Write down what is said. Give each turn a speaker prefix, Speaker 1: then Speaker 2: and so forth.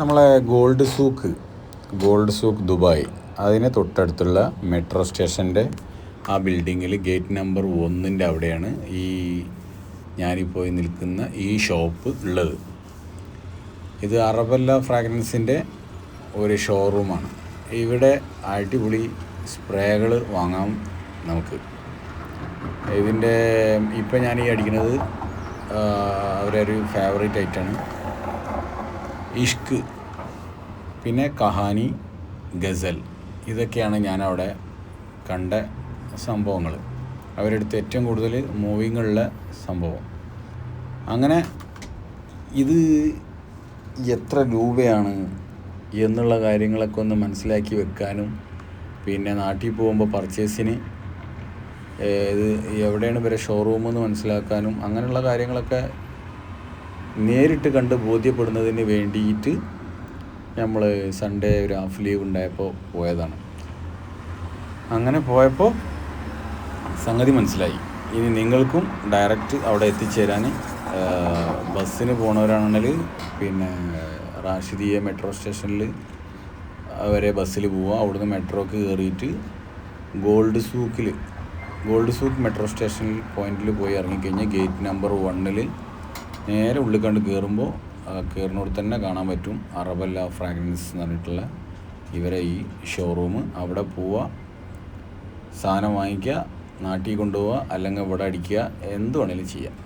Speaker 1: നമ്മളെ gold souk Dubai, അതിന് തൊട്ടടുത്തുള്ള മെട്രോ സ്റ്റേഷൻ്റെ ആ ബിൽഡിങ്ങിൽ ഗേറ്റ് നമ്പർ 1 അവിടെയാണ് ഈ ഞാനിപ്പോൾ നിൽക്കുന്ന ഈ ഷോപ്പ് ഉള്ളത്. ഇത് അറബല്ല ഫ്രാഗ്രൻസിൻ്റെ ഒരു ഷോറൂമാണ്. ഇവിടെ അടിപൊളി സ്പ്രേകൾ വാങ്ങാം നമുക്ക്. ഇതിൻ്റെ ഇപ്പം ഞാൻ ഈ അടിക്കുന്നത് അവരുടെ ഒരു ഫേവറേറ്റ് ഐറ്റമാണ് ഇഷ്ക്, പിന്നെ കഹാനി, ഗസൽ. ഇതൊക്കെയാണ് ഞാനവിടെ കണ്ട സംഭവങ്ങൾ. അവരെടുത്ത് ഏറ്റവും കൂടുതൽ മൂവിങ്ങുള്ള സംഭവം. അങ്ങനെ ഇത് എത്ര രൂപയാണ് എന്നുള്ള കാര്യങ്ങളൊക്കെ ഒന്ന് മനസ്സിലാക്കി വെക്കാനും, പിന്നെ നാട്ടിൽ പോകുമ്പോൾ പർച്ചേസിന് ഇത് എവിടെയാണ് ഇവരെ ഷോറൂമെന്ന് മനസ്സിലാക്കാനും, അങ്ങനെയുള്ള കാര്യങ്ങളൊക്കെ നേരിട്ട് കണ്ട് ബോധ്യപ്പെടുന്നതിന് വേണ്ടിയിട്ട് നമ്മൾ സൺഡേ ഒരു ഹാഫ് ലീവ് ഉണ്ടായപ്പോൾ പോയതാണ്. അങ്ങനെ പോയപ്പോൾ സംഗതി മനസ്സിലായി. ഇനി നിങ്ങൾക്കും ഡയറക്റ്റ് അവിടെ എത്തിച്ചേരാൻ ബസ്സിന് പോണവരാണെങ്കിൽ പിന്നെ റാഷിദിയ മെട്രോ സ്റ്റേഷനിൽ വരെ ബസ്സിൽ പോവുക. അവിടുന്ന് മെട്രോക്ക് കയറിയിട്ട് ഗോൾഡ് സൂക്ക് മെട്രോ സ്റ്റേഷനിൽ പോയിന്റിൽ പോയി ഇറങ്ങിക്കഴിഞ്ഞാൽ ഗേറ്റ് നമ്പർ 1 നേരെ ഉള്ളിൽ കണ്ട് കയറുന്നോട് തന്നെ കാണാൻ പറ്റും അറബല്ല ഫ്രാഗ്രൻസ് എന്ന് പറഞ്ഞിട്ടുള്ള ഇവരെ ഈ ഷോറൂം. അവിടെ പോവുക, സാധനം വാങ്ങിക്കുക, നാട്ടിൽ കൊണ്ടുപോവുക, അല്ലെങ്കിൽ ഇവിടെ അടിക്കുക, എന്ത് വേണമെങ്കിലും ചെയ്യാം.